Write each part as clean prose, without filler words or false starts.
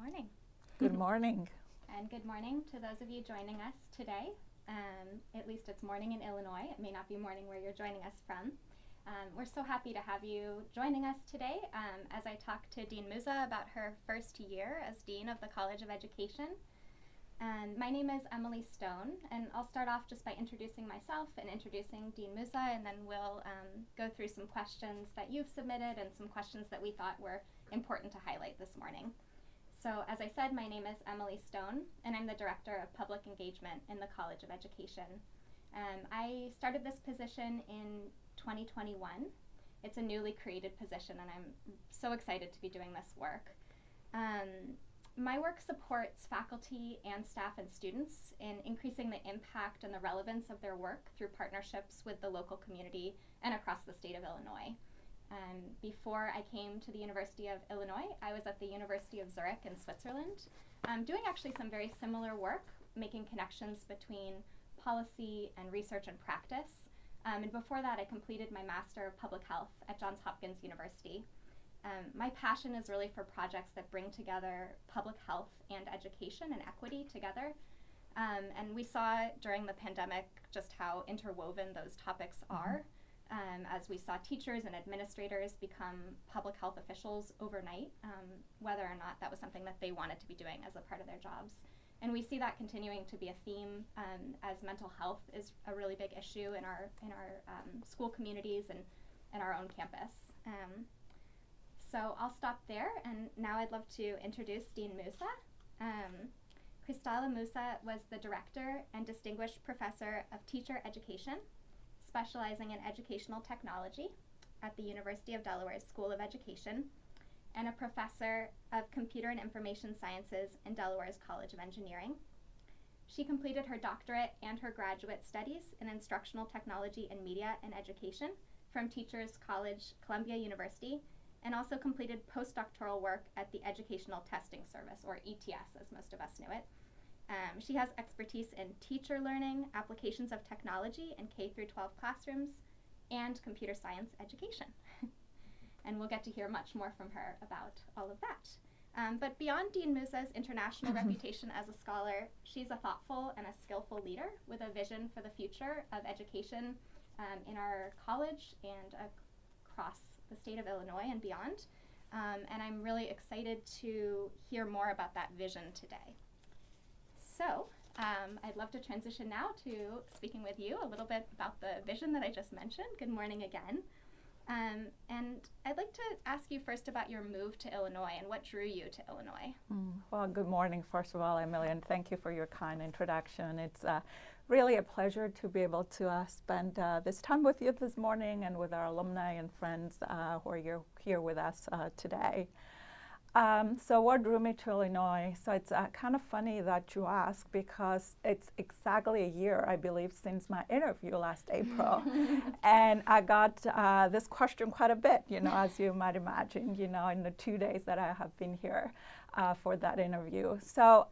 morning. Good morning. And good morning to those of you joining us today. At least it's morning in Illinois. It may not be morning where you're joining us from. We're so happy to have you joining us today as I talk to Dean Mouza about her first year as Dean of the College of Education. My name is Emily Stone, and I'll start off just by introducing myself and introducing Dean Mouza, and then we'll go through some questions that you've submitted and some questions that we thought were important to highlight this morning. So as I said, my name is Emily Stone, and I'm the Director of Public Engagement in the College of Education. I started this position in 2021. It's a newly created position, and I'm so excited to be doing this work. My work supports faculty and staff and students in increasing the impact and the relevance of their work through partnerships with the local community and across the state of Illinois. Before I came to the University of Illinois, I was at the University of Zurich in Switzerland, doing actually some very similar work, making connections between policy and research and practice. And before that, I completed my Master of Public Health at Johns Hopkins University. My passion is really for projects that bring together public health and education and equity together. And we saw during the pandemic just how interwoven those topics are. As we saw teachers and administrators become public health officials overnight, whether or not that was something that they wanted to be doing as a part of their jobs. And we see that continuing to be a theme as mental health is a really big issue in our school communities and our own campus. So I'll stop there, and now I'd love to introduce Dean Mouza. Chrystalla Mouza was the Director and Distinguished Professor of Teacher Education, specializing in educational technology at the University of Delaware's School of Education, and a Professor of Computer and Information Sciences in Delaware's College of Engineering. She completed her doctorate and her graduate studies in instructional technology and media and education from Teachers College, Columbia University, and also completed postdoctoral work at the Educational Testing Service, or ETS as most of us knew it. She has expertise in teacher learning, applications of technology in K-12 classrooms, and computer science education. And we'll get to hear much more from her about all of that. But beyond Dean Mouza's international reputation as a scholar, she's a thoughtful and a skillful leader with a vision for the future of education in our college and across the state of Illinois and beyond. And I'm really excited to hear more about that vision today. So I'd love to transition now to speaking with you a little bit about the vision that I just mentioned. Good morning again. And I'd like to ask you first about your move to Illinois and what drew you to Illinois. Well, good morning, first of all, Emily, and thank you for your kind introduction. It's really a pleasure to be able to spend this time with you this morning and with our alumni and friends who are here with us today. So what drew me to Illinois? So it's kind of funny that you ask, because it's exactly a year, I believe, since my interview last April. And I got this question quite a bit, as you might imagine, in the 2 days that I have been here for that interview. So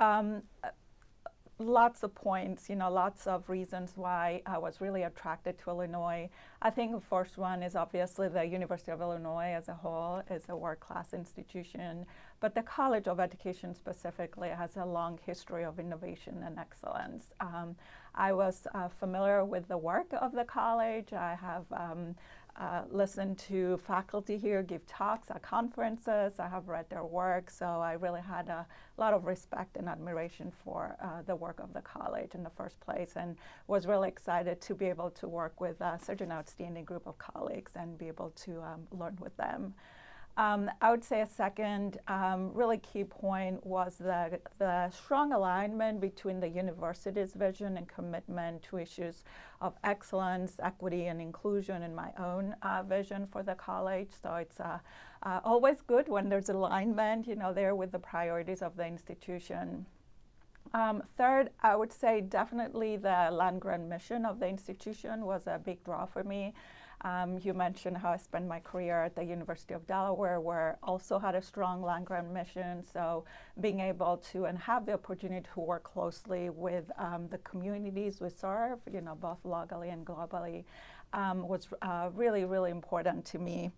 lots of points, lots of reasons why I was really attracted to Illinois. I think the first one is obviously the University of Illinois as a whole is a world-class institution, but the College of Education specifically has a long history of innovation and excellence. I was familiar with the work of the college. I have listened to faculty here give talks at conferences. I have read their work, so I really had a lot of respect and admiration for the work of the college in the first place, and was really excited to be able to work with such an outstanding group of colleagues and be able to learn with them. I would say a second really key point was the strong alignment between the university's vision and commitment to issues of excellence, equity, and inclusion in my own vision for the college. So it's always good when there's alignment, there with the priorities of the institution. Third, I would say definitely the land-grant mission of the institution was a big draw for me. You mentioned how I spent my career at the University of Delaware, where also had a strong land-grant mission. So being able to and have the opportunity to work closely with the communities we serve, both locally and globally, was really, really important to me.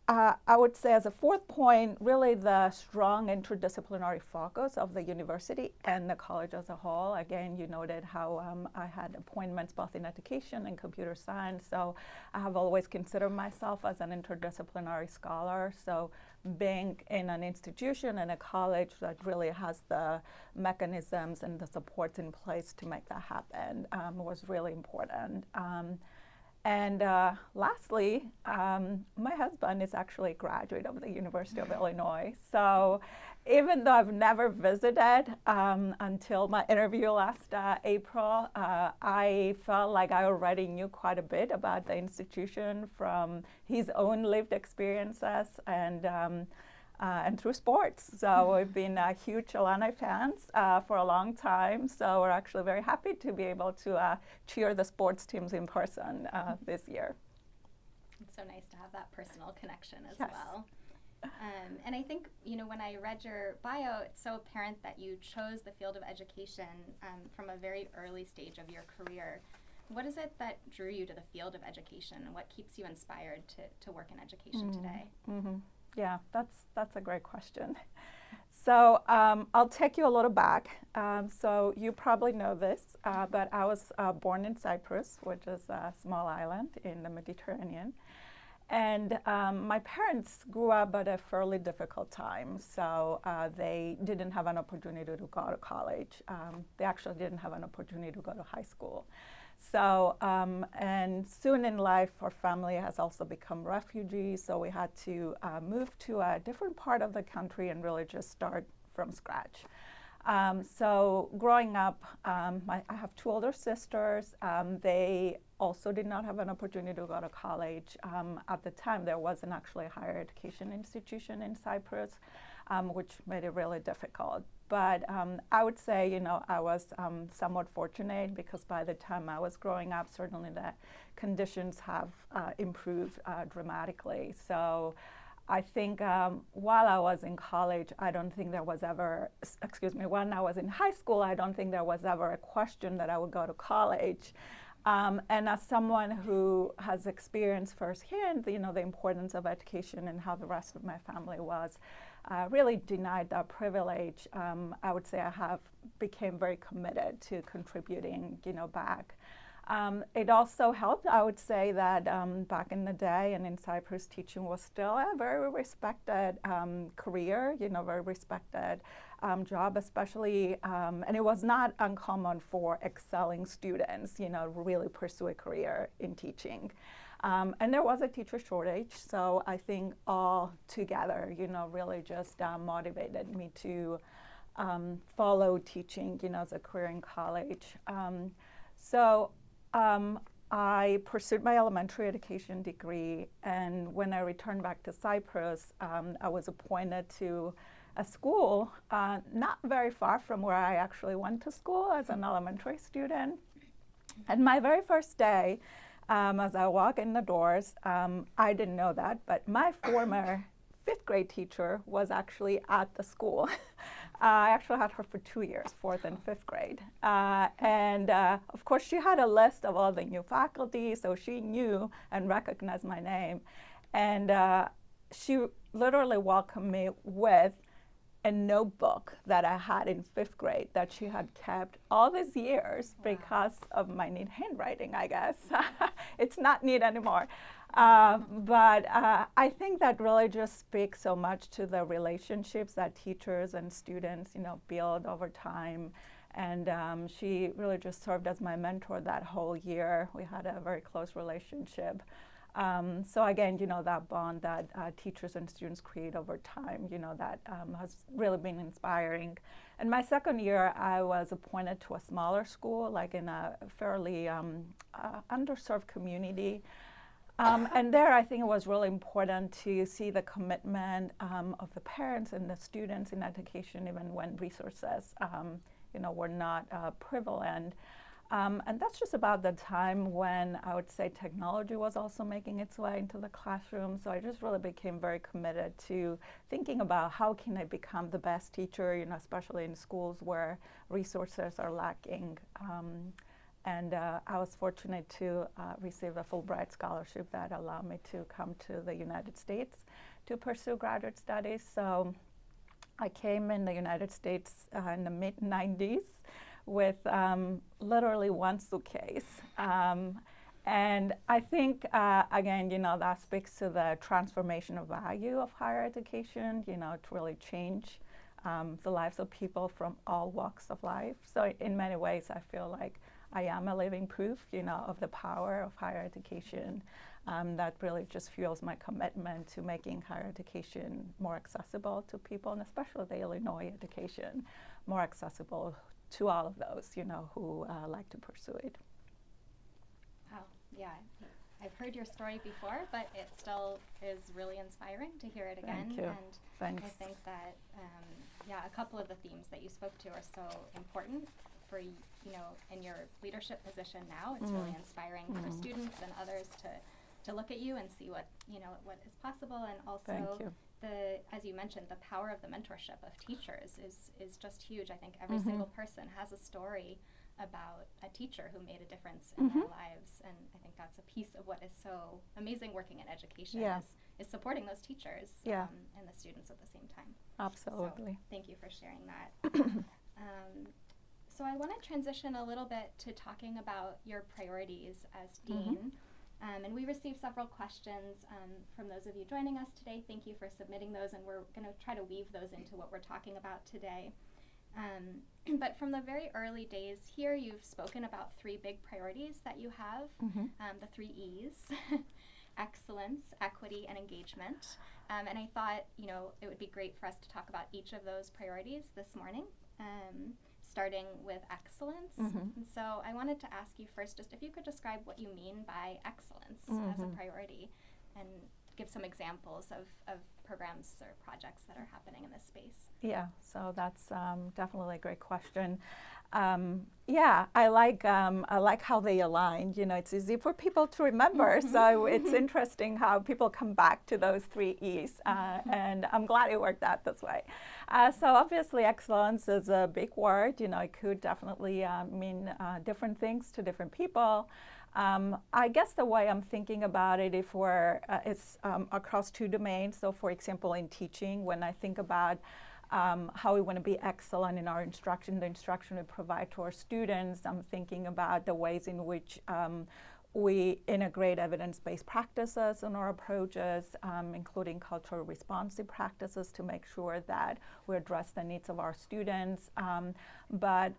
I would say as a fourth point, really the strong interdisciplinary focus of the university and the college as a whole. Again, you noted how I had appointments both in education and computer science, so I have always considered myself as an interdisciplinary scholar. So being in an institution and a college that really has the mechanisms and the supports in place to make that happen was really important. And lastly, my husband is actually a graduate of the University of Illinois. So even though I've never visited until my interview last April, I felt like I already knew quite a bit about the institution from his own lived experiences and through sports. So we've been huge Illini fans for a long time. So we're actually very happy to be able to cheer the sports teams in person this year. It's so nice to have that personal connection as Yes. well. And I think, when I read your bio, it's so apparent that you chose the field of education from a very early stage of your career. What is it that drew you to the field of education, and what keeps you inspired to work in education today? Mm-hmm. Yeah, that's a great question. So I'll take you a little back. So you probably know this, but I was born in Cyprus, which is a small island in the Mediterranean. And my parents grew up at a fairly difficult time. So they didn't have an opportunity to go to college. They actually didn't have an opportunity to go to high school. So, and soon in life, our family has also become refugees, so we had to move to a different part of the country and really just start from scratch. So growing up, I have two older sisters. They also did not have an opportunity to go to college. At the time, there wasn't actually a higher education institution in Cyprus, which made it really difficult. But I would say, I was somewhat fortunate because by the time I was growing up, certainly the conditions have improved dramatically. So I think while I was in college, I don't think there was ever, when I was in high school, I don't think there was ever a question that I would go to college. And as someone who has experienced firsthand, the importance of education and how the rest of my family was really denied that privilege, I would say I have became very committed to contributing, back. It also helped, I would say, that back in the day and in Cyprus, teaching was still a very respected career, very respected job, especially, and it was not uncommon for excelling students, to really pursue a career in teaching. And there was a teacher shortage, so I think all together, really just motivated me to follow teaching, as a career in college. So I pursued my elementary education degree, and when I returned back to Cyprus, I was appointed to a school not very far from where I actually went to school as an elementary student. And my very first day, as I walk in the doors, I didn't know that, but my former fifth grade teacher was actually at the school. I actually had her for 2 years, fourth and fifth grade. And of course, she had a list of all the new faculty, so she knew and recognized my name. And she literally welcomed me with a notebook that I had in fifth grade that she had kept all these years. Wow. Because of my neat handwriting, I guess. It's not neat anymore. But I think that really just speaks so much to the relationships that teachers and students, build over time. And she really just served as my mentor that whole year. We had a very close relationship. So again, that bond that teachers and students create over time, that has really been inspiring. In my second year, I was appointed to a smaller school, like in a fairly underserved community. And there, I think it was really important to see the commitment of the parents and the students in education, even when resources, were not prevalent. And that's just about the time when I would say technology was also making its way into the classroom. So I just really became very committed to thinking about how can I become the best teacher, especially in schools where resources are lacking. And I was fortunate to receive a Fulbright scholarship that allowed me to come to the United States to pursue graduate studies. So I came in the United States in the mid-90s with literally one suitcase. And I think, again, that speaks to the transformational value of higher education, to really change the lives of people from all walks of life. So in many ways, I feel like I am a living proof, of the power of higher education. That really just fuels my commitment to making higher education more accessible to people, and especially the Illinois education, more accessible to all of those, who like to pursue it. Wow, yeah, I've heard your story before, but it still is really inspiring to hear it again. Thank you. And Thanks. I think that, a couple of the themes that you spoke to are so important for, in your leadership position now. It's really inspiring for students and others to look at you and see what is possible, and also as you mentioned, the power of the mentorship of teachers is just huge. I think every single person has a story about a teacher who made a difference in their lives, and I think that's a piece of what is so amazing working in education is supporting those teachers and the students at the same time. Absolutely. So thank you for sharing that. So I want to transition a little bit to talking about your priorities as dean. And we received several questions from those of you joining us today. Thank you for submitting those, and we're going to try to weave those into what we're talking about today. But from the very early days here, you've spoken about three big priorities that you have, the three E's, excellence, equity, and engagement. And I thought, it would be great for us to talk about each of those priorities this morning, starting with excellence. And so I wanted to ask you first, just if you could describe what you mean by excellence as a priority, and give some examples of programs or projects that are happening in this space. Yeah, so that's definitely a great question. I like how they align. It's easy for people to remember. So it's interesting how people come back to those three E's, and I'm glad it worked out this way. So obviously, excellence is a big word. It could definitely mean different things to different people. I guess the way I'm thinking about it, it's across two domains. So, for example, in teaching, when I think about how we want to be excellent in our instruction, the instruction we provide to our students, I'm thinking about the ways in which we integrate evidence-based practices in our approaches, including culturally responsive practices to make sure that we address the needs of our students, but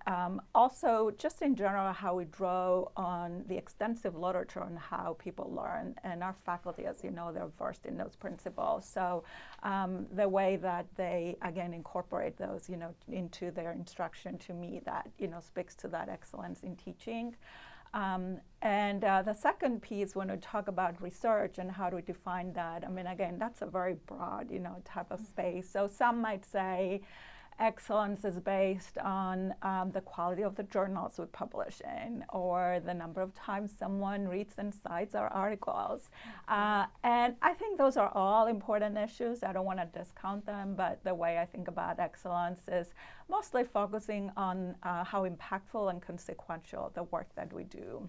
also just in general how we draw on the extensive literature on how people learn. And our faculty, as you know, they're versed in those principles. So the way that they, again, incorporate those, into their instruction, to me, that, speaks to that excellence in teaching. And the second piece, when we talk about research and how do we define that, again, that's a very broad, type of space. So some might say excellence is based on the quality of the journals we publish in, or the number of times someone reads and cites our articles. And I think those are all important issues. I don't want to discount them, but the way I think about excellence is mostly focusing on how impactful and consequential the work that we do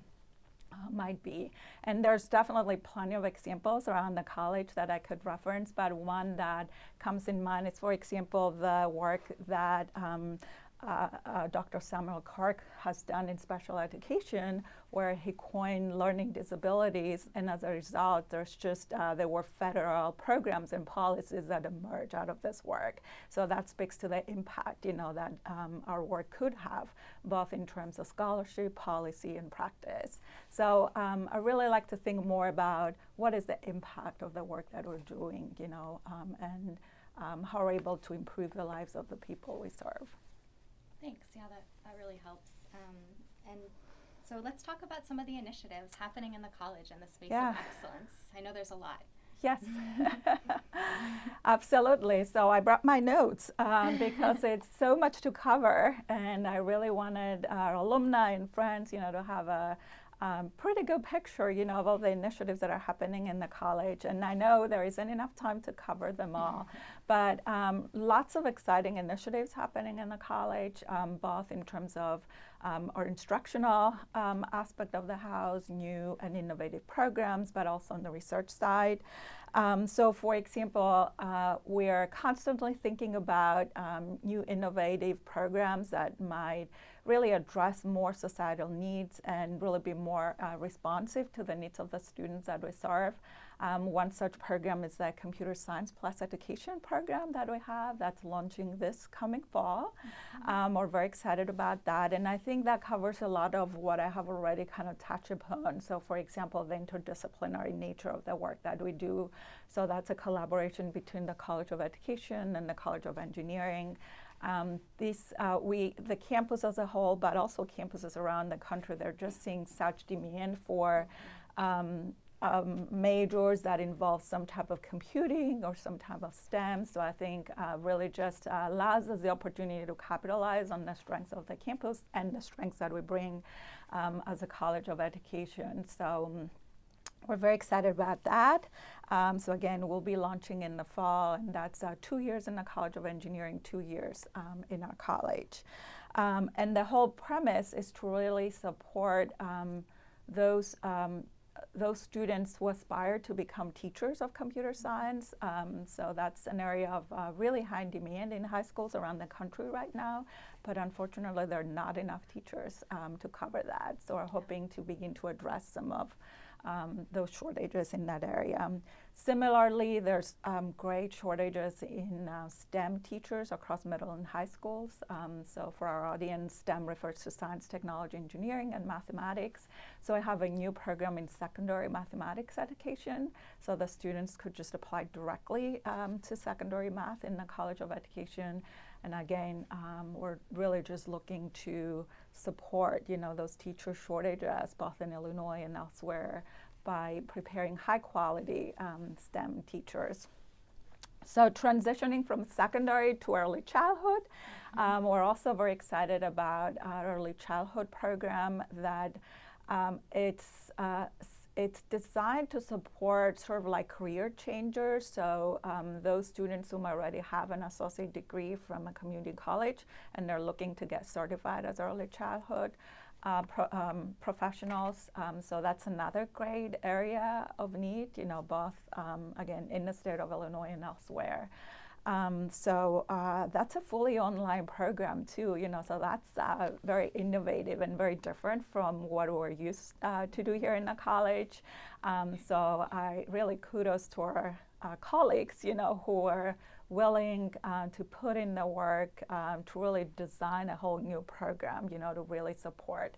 might be. And there's definitely plenty of examples around the college that I could reference, but one that comes in mind is, for example, the work that Dr. Samuel Kirk has done in special education, where he coined learning disabilities, and as a result, there were federal programs and policies that emerged out of this work. So that speaks to the impact, that our work could have, both in terms of scholarship, policy, and practice. So I really like to think more about what is the impact of the work that we're doing, and how we're able to improve the lives of the people we serve. Thanks. Yeah, that really helps. And so let's talk about some of the initiatives happening in the college in the space of excellence. I know there's a lot. Yes, absolutely. So I brought my notes because it's so much to cover, and I really wanted our alumni and friends, to have a pretty good picture, of all the initiatives that are happening in the college. And I know there isn't enough time to cover them all, but lots of exciting initiatives happening in the college, both in terms of our instructional aspect of the house, new and innovative programs, but also on the research side. So for example, we are constantly thinking about new innovative programs that might really address more societal needs and really be more responsive to the needs of the students that we serve. One such program is the Computer Science Plus Education program that we have that's launching this coming fall. We're very excited about that, and I think that covers a lot of what I have already kind of touched upon. So for example, the interdisciplinary nature of the work that we do. So that's a collaboration between the College of Education and the College of Engineering. The campus as a whole, but also campuses around the country, they're just seeing such demand for majors that involve some type of computing or some type of STEM. So I think really just allows us the opportunity to capitalize on the strengths of the campus and the strengths that we bring as a College of Education. So we're very excited about that. So again, we'll be launching in the fall, and that's 2 years in the College of Engineering, 2 years in our college. And the whole premise is to really support those students who aspire to become teachers of computer science. So that's an area of really high demand in high schools around the country right now, but unfortunately there are not enough teachers to cover that. So we're hoping to begin to address some of those shortages in that area. Similarly, there's great shortages in STEM teachers across middle and high schools. So for our audience, STEM refers to science, technology, engineering, and mathematics. So I have a new program in secondary mathematics education. So the students could just apply directly to secondary math in the College of Education. And again, we're really just looking to support, those teacher shortages, both in Illinois and elsewhere, by preparing high-quality STEM teachers. So transitioning from secondary to early childhood, we're also very excited about our early childhood program that it's designed to support sort of like career changers. So those students who already have an associate degree from a community college and they're looking to get certified as early childhood professionals. So that's another great area of need, both again in the state of Illinois and elsewhere. So that's a fully online program too, so that's very innovative and very different from what we're used to do here in the college. So I really kudos to our colleagues, who are willing to put in the work to really design a whole new program, to really support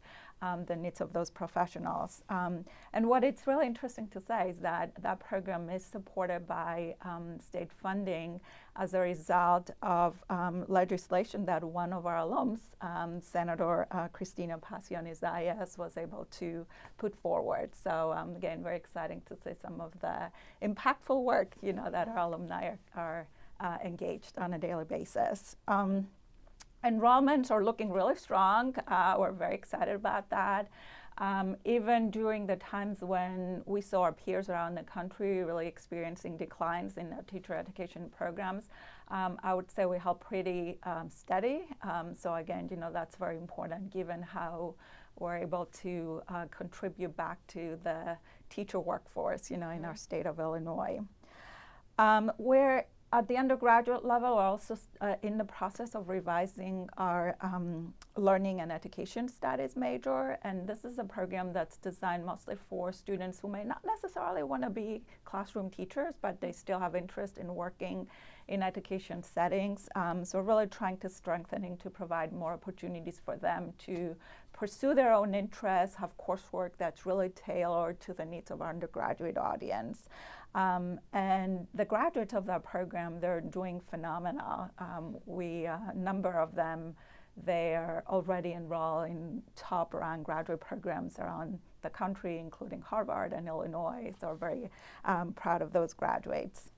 the needs of those professionals. And what it's really interesting to say is that that program is supported by state funding as a result of legislation that one of our alums, Senator Chrystalla was able to put forward. So again, very exciting to see some of the impactful work, that our alumni are engaged on a daily basis. Enrollments are looking really strong. We're very excited about that. Even during the times when we saw our peers around the country really experiencing declines in their teacher education programs, I would say we held pretty steady. So again, that's very important given how we're able to contribute back to the teacher workforce, in our state of Illinois. We're at the undergraduate level, we're also in the process of revising our learning and education studies major, and this is a program that's designed mostly for students who may not necessarily want to be classroom teachers, but they still have interest in working in education settings. So we're really trying to strengthening to provide more opportunities for them to pursue their own interests, have coursework that's really tailored to the needs of our undergraduate audience. And the graduates of that program, they're doing phenomenal. A number of them, they are already enrolled in top-ranked graduate programs around the country, including Harvard and Illinois. So we're very proud of those graduates.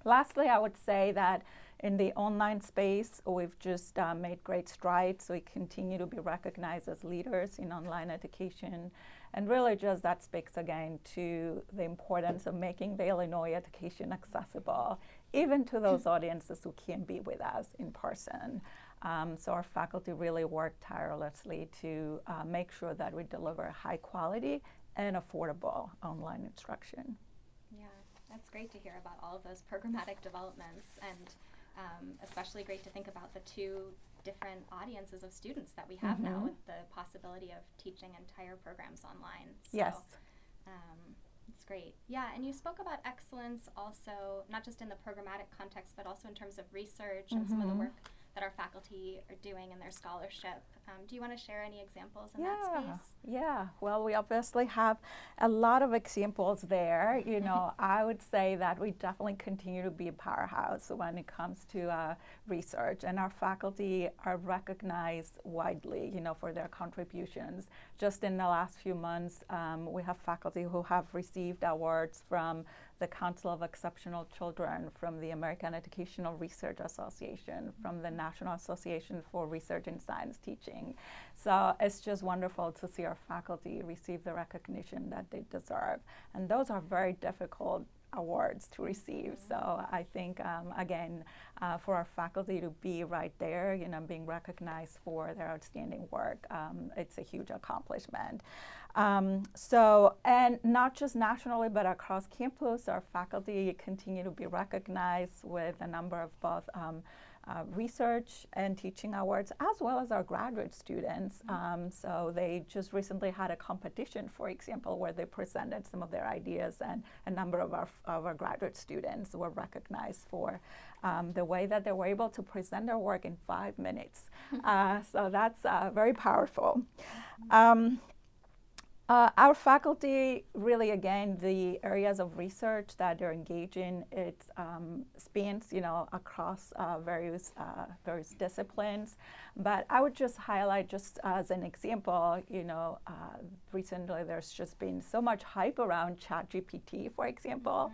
Lastly, I would say that in the online space, we've just made great strides. We continue to be recognized as leaders in online education. And really just that speaks again to the importance of making the Illinois education accessible even to those audiences who can't be with us in person. So our faculty really work tirelessly to make sure that we deliver high quality and affordable online instruction. Yeah, that's great to hear about all of those programmatic developments, and especially great to think about the two different audiences of students that we have now with the possibility of teaching entire programs online. So, yes. It's great. Yeah, and you spoke about excellence also, not just in the programmatic context, but also in terms of research and some of the work that our faculty are doing in their scholarship. Do you want to share any examples in that space? Yeah, well, we obviously have a lot of examples there. You know, I would say that we definitely continue to be a powerhouse when it comes to research, and our faculty are recognized widely, you know, for their contributions. Just in the last few months, we have faculty who have received awards from the Council of Exceptional Children, from the American Educational Research Association, from the National Association for Research in Science Teaching. So it's just wonderful to see our faculty receive the recognition that they deserve. And those are very difficult awards to receive. So I think, again, for our faculty to be right there, you know, being recognized for their outstanding work, it's a huge accomplishment. And not just nationally, but across campus, our faculty continue to be recognized with a number of both research and teaching awards, as well as our graduate students. So they just recently had a competition, for example, where they presented some of their ideas, and a number of our graduate students were recognized for the way that they were able to present their work in 5 minutes. So that's very powerful. Our faculty really, again, the areas of research that they're engaged in, it spans, you know, across various disciplines. But I would just highlight, just as an example, you know, recently there's just been so much hype around ChatGPT, for example.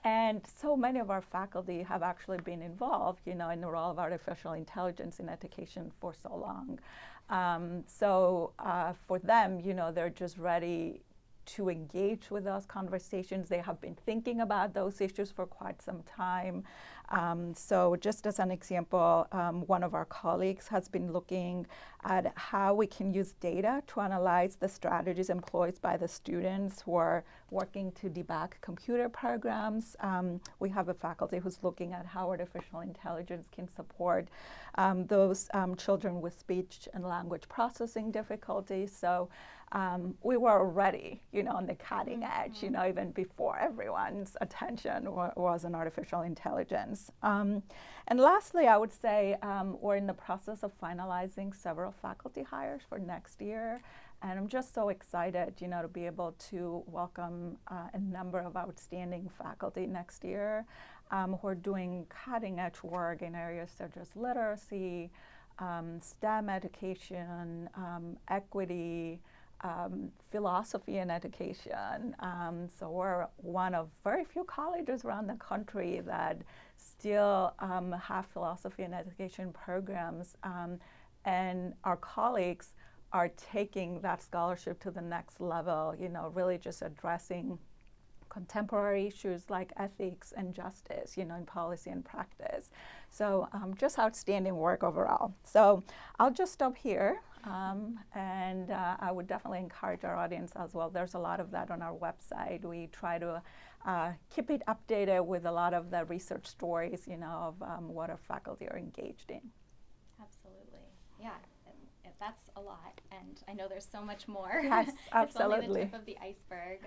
And so many of our faculty have actually been involved, you know, in the role of artificial intelligence in education for so long. For them, you know, they're just ready to engage with those conversations. They have been thinking about those issues for quite some time. So just as an example, one of our colleagues has been looking at how we can use data to analyze the strategies employed by the students who are working to debug computer programs. We have a faculty who's looking at how artificial intelligence can support those children with speech and language processing difficulties. So we were already, you know, on the cutting edge, you know, even before everyone's attention was on artificial intelligence. And lastly, I would say we're in the process of finalizing several faculty hires for next year. And I'm just so excited, you know, to be able to welcome a number of outstanding faculty next year who are doing cutting edge work in areas such as literacy, STEM education, equity, philosophy in education. So we're one of very few colleges around the country that still have philosophy in education programs. And our colleagues are taking that scholarship to the next level, you know, really just addressing contemporary issues like ethics and justice, you know, in policy and practice. So just outstanding work overall. So I'll just stop here. And I would definitely encourage our audience as well. There's a lot of that on our website. We try to keep it updated with a lot of the research stories, you know, of what our faculty are engaged in. Absolutely. Yeah. That's a lot, and I know there's so much more. Yes, absolutely. It's only the tip of the iceberg,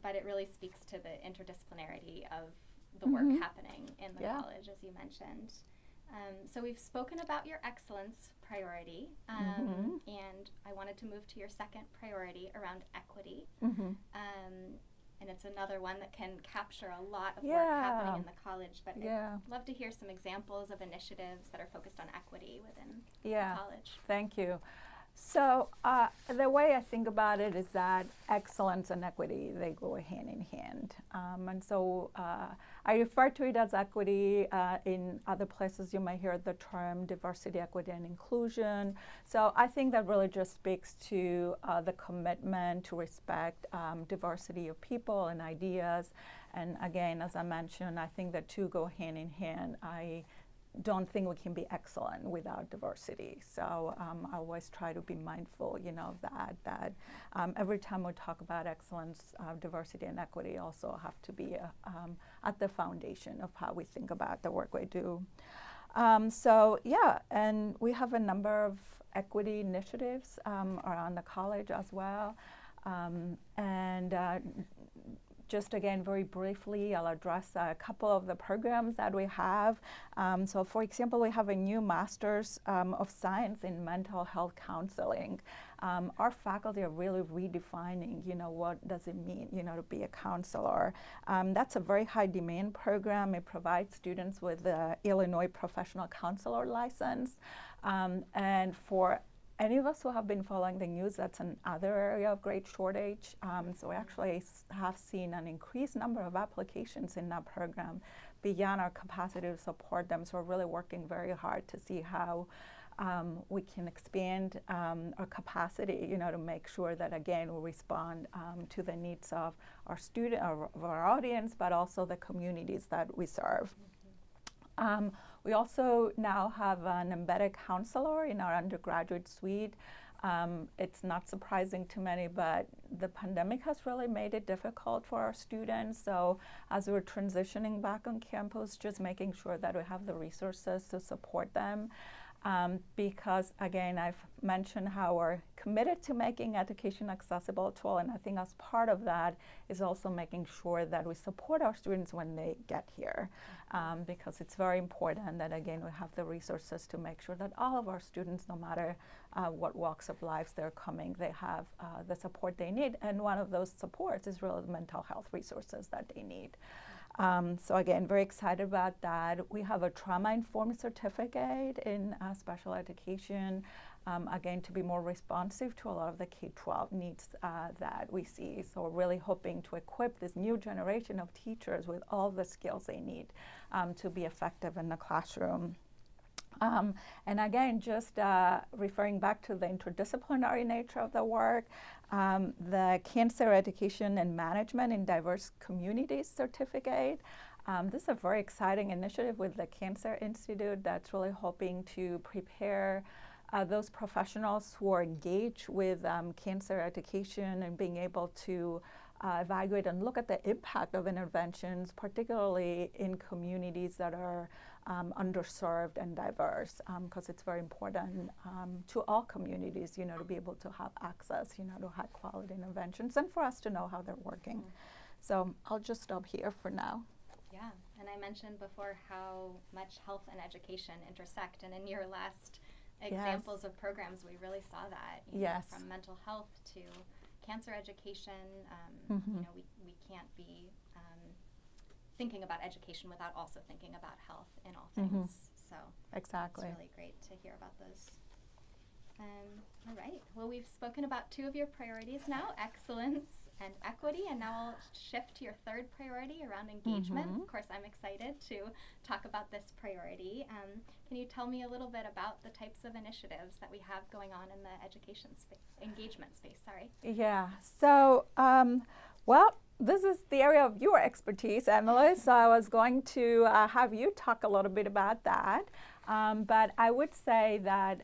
but it really speaks to the interdisciplinarity of the work happening in the college, as you mentioned. So we've spoken about your excellence priority, and I wanted to move to your second priority around equity. And it's another one that can capture a lot of work happening in the college, but I'd love to hear some examples of initiatives that are focused on equity within the college. Thank you. So the way I think about it is that excellence and equity, they go hand in hand. And so I refer to it as equity. In other places you might hear the term diversity, equity, and inclusion. So I think that really just speaks to the commitment to respect diversity of people and ideas, And again, as I mentioned, I think the two go hand in hand. I don't think we can be excellent without diversity. So I always try to be mindful, of that every time we talk about excellence, diversity and equity also have to be at the foundation of how we think about the work we do. And we have a number of equity initiatives around the college as well. Just again, very briefly, I'll address a couple of the programs that we have. So for example, we have a new Master's of Science in Mental Health Counseling. Our faculty are really redefining, what does it mean, to be a counselor. That's a very high demand program. It provides students with the Illinois Professional Counselor license. And for any of us who have been following the news, that's another area of great shortage. So we actually have seen an increased number of applications in that program beyond our capacity to support them. So we're really working very hard to see how we can expand our capacity, to make sure that, again, we respond to the needs of our of our audience, but also the communities that we serve. We also now have an embedded counselor in our undergraduate suite. It's not surprising to many, but the pandemic has really made it difficult for our students. So as we're transitioning back on campus, just making sure that we have the resources to support them. Because again, I've mentioned how we're committed to making education accessible to all, and I think as part of that is also making sure that we support our students when they get here, because it's very important that, again, we have the resources to make sure that all of our students, no matter what walks of life they're coming, they have the support they need, and one of those supports is really the mental health resources that they need. So again, very excited about that. We have a trauma-informed certificate in special education, again, to be more responsive to a lot of the K-12 needs that we see. So we're really hoping to equip this new generation of teachers with all the skills they need to be effective in the classroom. And again, just referring back to the interdisciplinary nature of the work, the Cancer Education and Management in Diverse Communities certificate. This is a very exciting initiative with the Cancer Institute that's really hoping to prepare those professionals who are engaged with cancer education and being able to evaluate and look at the impact of interventions, particularly in communities that are underserved and diverse, because it's very important to all communities, to be able to have access, to high quality interventions and for us to know how they're working. So I'll just stop here for now. Yeah, and I mentioned before how much health and education intersect, and in your last examples of programs, we really saw that, from mental health to cancer education. We can't be thinking about education without also thinking about health in all things. So exactly, it's really great to hear about those. All right. Well, we've spoken about two of your priorities now, excellence and equity, and now I'll shift to your third priority around engagement. Of course, I'm excited to talk about this priority. Can you tell me a little bit about the types of initiatives that we have going on in the engagement space? Yeah. So, well, this is the area of your expertise, Emily, so I was going to have you talk a little bit about that. But I would say that,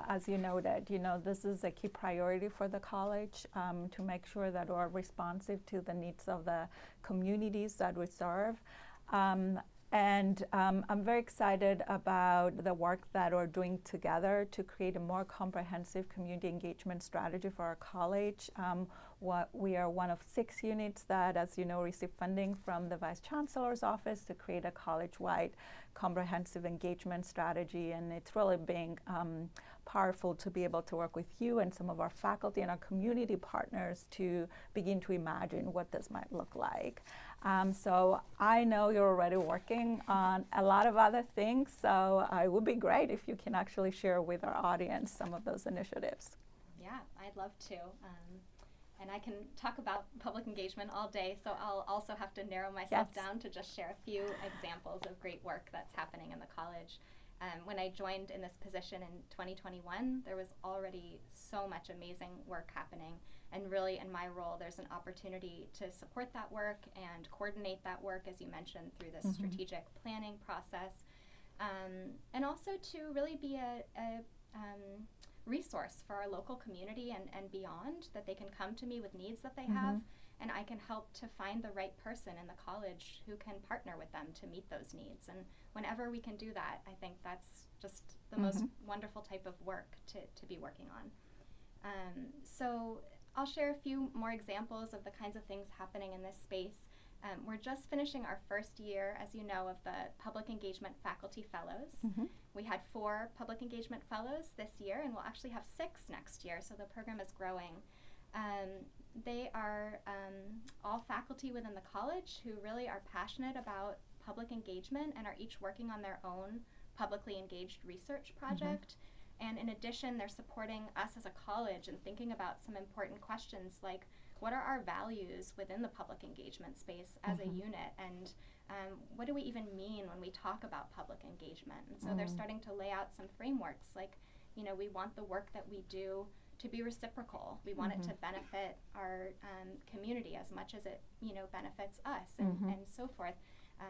as you noted, this is a key priority for the college to make sure that we're responsive to the needs of the communities that we serve. And I'm very excited about the work that we're doing together to create a more comprehensive community engagement strategy for our college. We are one of 6 units that, as you know, receive funding from the Vice Chancellor's office to create a college-wide comprehensive engagement strategy, and it's really being powerful to be able to work with you and some of our faculty and our community partners to begin to imagine what this might look like. So I know you're already working on a lot of other things, so it would be great if you can actually share with our audience some of those initiatives. Yeah, I'd love to. And I can talk about public engagement all day, so I'll also have to narrow myself down to just share a few examples of great work that's happening in the college. When I joined in this position in 2021, there was already so much amazing work happening. And really, in my role, there's an opportunity to support that work and coordinate that work, as you mentioned, through this strategic planning process. And also to really be a resource for our local community and beyond, that they can come to me with needs that they have, and I can help to find the right person in the college who can partner with them to meet those needs. And whenever we can do that, I think that's just the most wonderful type of work to be working on. So I'll share a few more examples of the kinds of things happening in this space. We're just finishing our first year, as you know, of the Public Engagement Faculty Fellows. We had 4 Public Engagement Fellows this year, and we'll actually have 6 next year, so the program is growing. They are all faculty within the college who really are passionate about public engagement and are each working on their own publicly engaged research project. And in addition, they're supporting us as a college and thinking about some important questions like, what are our values within the public engagement space as a unit, and what do we even mean when we talk about public engagement? And so they're starting to lay out some frameworks like, we want the work that we do to be reciprocal. We want it to benefit our community as much as it, benefits us, and so forth.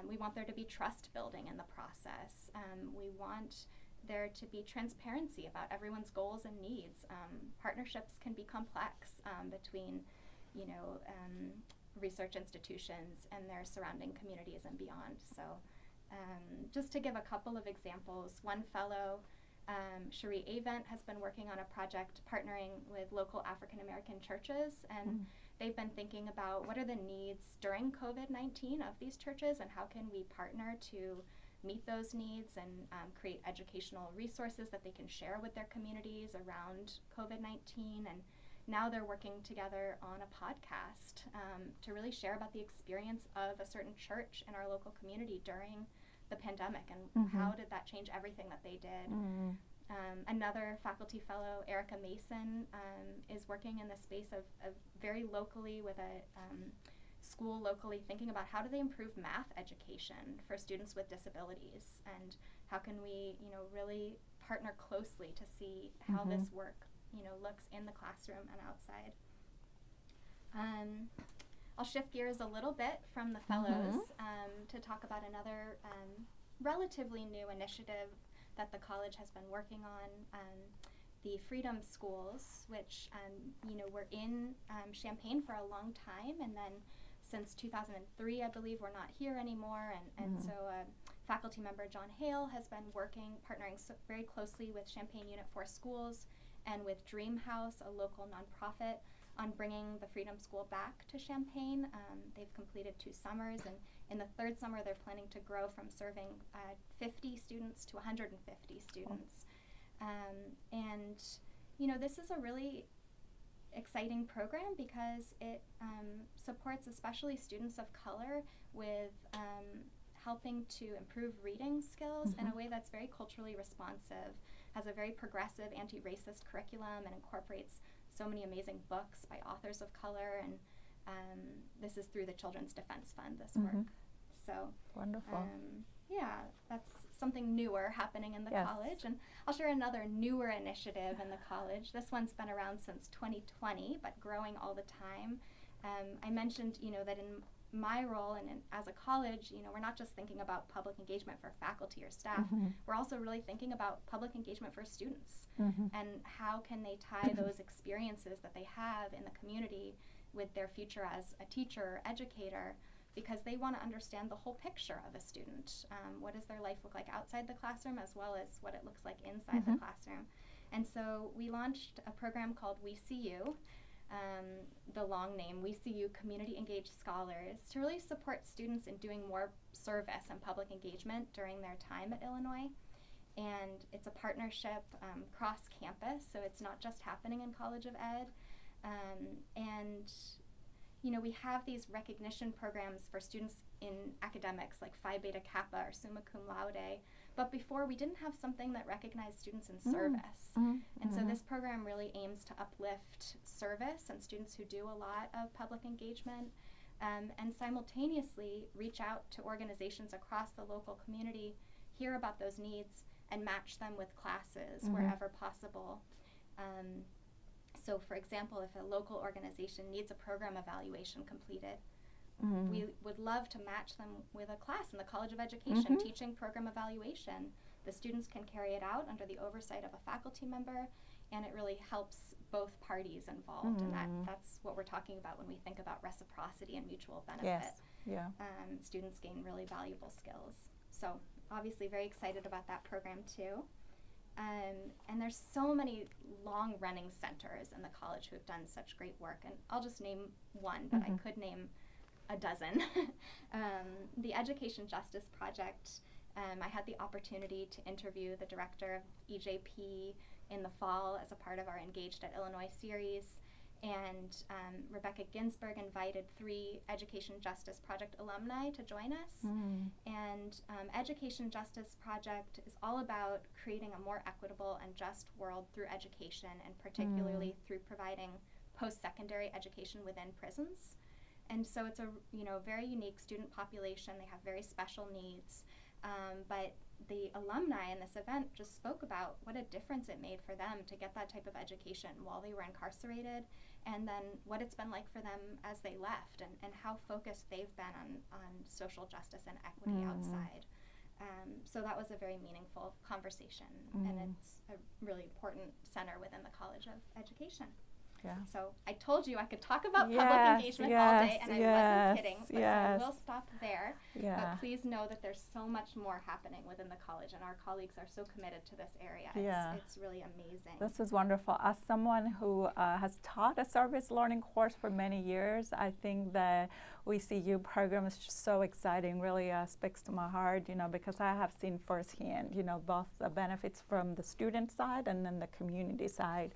We want there to be trust building in the process. We want there to be transparency about everyone's goals and needs. Partnerships can be complex between research institutions and their surrounding communities and beyond. So just to give a couple of examples, one fellow, Cherie Avent, has been working on a project partnering with local African American churches, and they've been thinking about what are the needs during COVID-19 of these churches, and how can we partner to meet those needs and create educational resources that they can share with their communities around COVID-19. And now they're working together on a podcast to really share about the experience of a certain church in our local community during the pandemic, and how did that change everything that they did. Another faculty fellow, Erica Mason, is working in the space of very locally with a school locally, thinking about how do they improve math education for students with disabilities, and how can we really partner closely to see how this work looks in the classroom and outside. I'll shift gears a little bit from the fellows to talk about another relatively new initiative that the college has been working on, the Freedom Schools, which were in Champaign for a long time, and then since 2003, I believe, we're not here anymore, and so faculty member John Hale has been partnering very closely with Champaign Unit 4 Schools and with Dream House, a local nonprofit, on bringing the Freedom School back to Champaign. They've completed 2 summers, and in the 3rd summer they're planning to grow from serving 50 students to 150 students. And this is a really exciting program because it supports especially students of color with helping to improve reading skills in a way that's very culturally responsive, has a very progressive anti-racist curriculum, and incorporates so many amazing books by authors of color, and this is through the Children's Defense Fund, this work. So wonderful. Yeah, that's something newer happening in the college. And I'll share another newer initiative in the college. This one's been around since 2020, but growing all the time. I mentioned, that in my role and as a college, we're not just thinking about public engagement for faculty or staff. We're also really thinking about public engagement for students, and how can they tie those experiences that they have in the community with their future as a teacher or educator, because they want to understand the whole picture of a student. What does their life look like outside the classroom, as well as what it looks like inside the classroom? And so we launched a program called We See You, the long name, We See You Community Engaged Scholars, to really support students in doing more service and public engagement during their time at Illinois. And it's a partnership cross-campus, so it's not just happening in College of Ed. And we have these recognition programs for students in academics like Phi Beta Kappa or Summa Cum Laude, but before we didn't have something that recognized students in service. And so this program really aims to uplift service and students who do a lot of public engagement, and simultaneously reach out to organizations across the local community, hear about those needs, and match them with classes wherever possible. So for example, if a local organization needs a program evaluation completed, we would love to match them with a class in the College of Education teaching program evaluation. The students can carry it out under the oversight of a faculty member, and it really helps both parties involved. And that's what we're talking about when we think about reciprocity and mutual benefit. Yes. Yeah. Students gain really valuable skills. So obviously very excited about that program too. And there's so many long-running centers in the college who have done such great work. And I'll just name one, but I could name a dozen. The Education Justice Project, I had the opportunity to interview the director of EJP in the fall as a part of our Engaged at Illinois series. And Rebecca Ginsburg invited 3 Education Justice Project alumni to join us. And Education Justice Project is all about creating a more equitable and just world through education, and particularly through providing post-secondary education within prisons. And so it's a very unique student population. They have very special needs. But the alumni in this event just spoke about what a difference it made for them to get that type of education while they were incarcerated, and then what it's been like for them as they left, and how focused they've been on social justice and equity outside. So that was a very meaningful conversation, and it's a really important center within the College of Education. Yeah. So I told you I could talk about public engagement all day, and I wasn't kidding. But so I will stop there. Yeah. But please know that there's so much more happening within the college, and our colleagues are so committed to this area. It's really amazing. This is wonderful. As someone who has taught a service learning course for many years, I think the WeSeeU program is just so exciting. Really speaks to my heart, because I have seen firsthand, both the benefits from the student side and then the community side.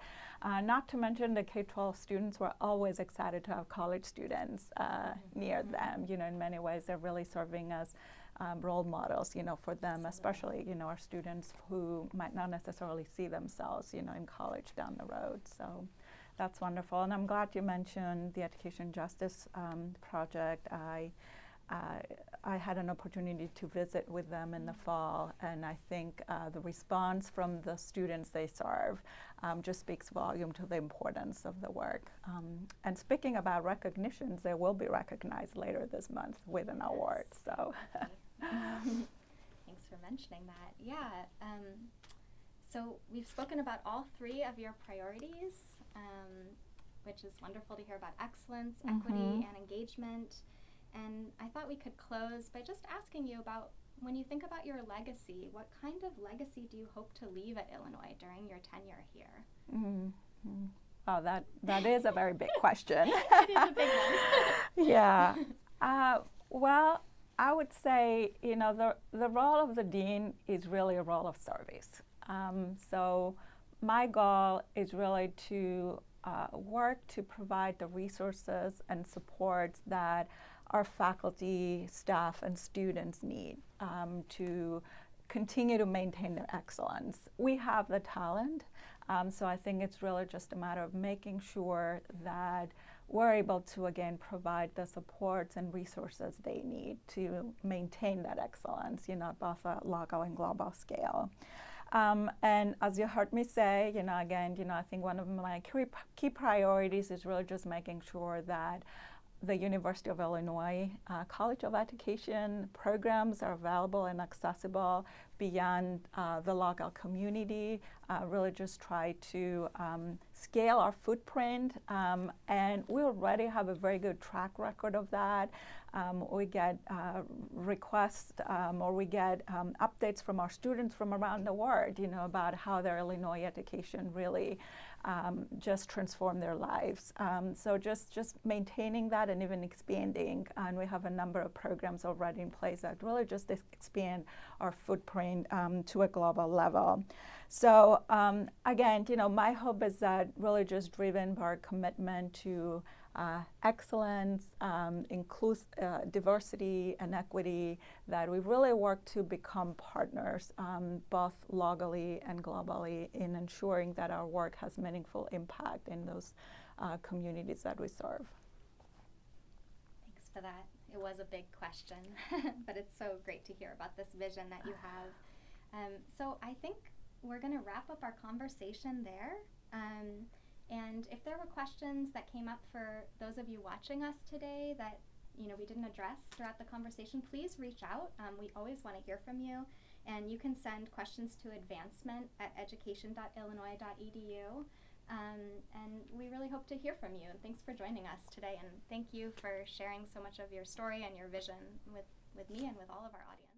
Not to mention the K-12 students were always excited to have college students near them. In many ways, they're really serving as role models, for them, especially, our students who might not necessarily see themselves, in college down the road. So that's wonderful. And I'm glad you mentioned the Education Justice Project. I had an opportunity to visit with them in the fall, and I think the response from the students they serve just speaks volume to the importance of the work. And speaking about recognitions, they will be recognized later this month with an award. So, thanks for mentioning that. Yeah. So we've spoken about all 3 of your priorities, which is wonderful to hear about: excellence, equity, and engagement. And I thought we could close by just asking you about, when you think about your legacy, what kind of legacy do you hope to leave at Illinois during your tenure here? Oh, that is a very big question. It is a big one. Yeah. Well, I would say, the role of the dean is really a role of service. So my goal is really to work to provide the resources and supports that our faculty, staff, and students need to continue to maintain their excellence. We have the talent, so I think it's really just a matter of making sure that we're able to, again, provide the supports and resources they need to maintain that excellence, both at local and global scale. And as you heard me say, again, I think one of my key priorities is really just making sure that the University of Illinois College of Education programs are available and accessible beyond the local community. Really just try to scale our footprint, and we already have a very good track record of that. We get requests or we get updates from our students from around the world, about how their Illinois education really just transformed their lives. So just maintaining that and even expanding. And we have a number of programs already in place that really just expand our footprint to a global level. So again, my hope is that really just driven by our commitment to excellence, diversity, and equity, that we really work to become partners, both locally and globally, in ensuring that our work has meaningful impact in those communities that we serve. Thanks for that. It was a big question, but it's so great to hear about this vision that you have. So I think we're going to wrap up our conversation there. And if there were questions that came up for those of you watching us today that we didn't address throughout the conversation, please reach out. We always want to hear from you. And you can send questions to advancement@education.illinois.edu. And we really hope to hear from you. And thanks for joining us today. And thank you for sharing so much of your story and your vision with me and with all of our audience.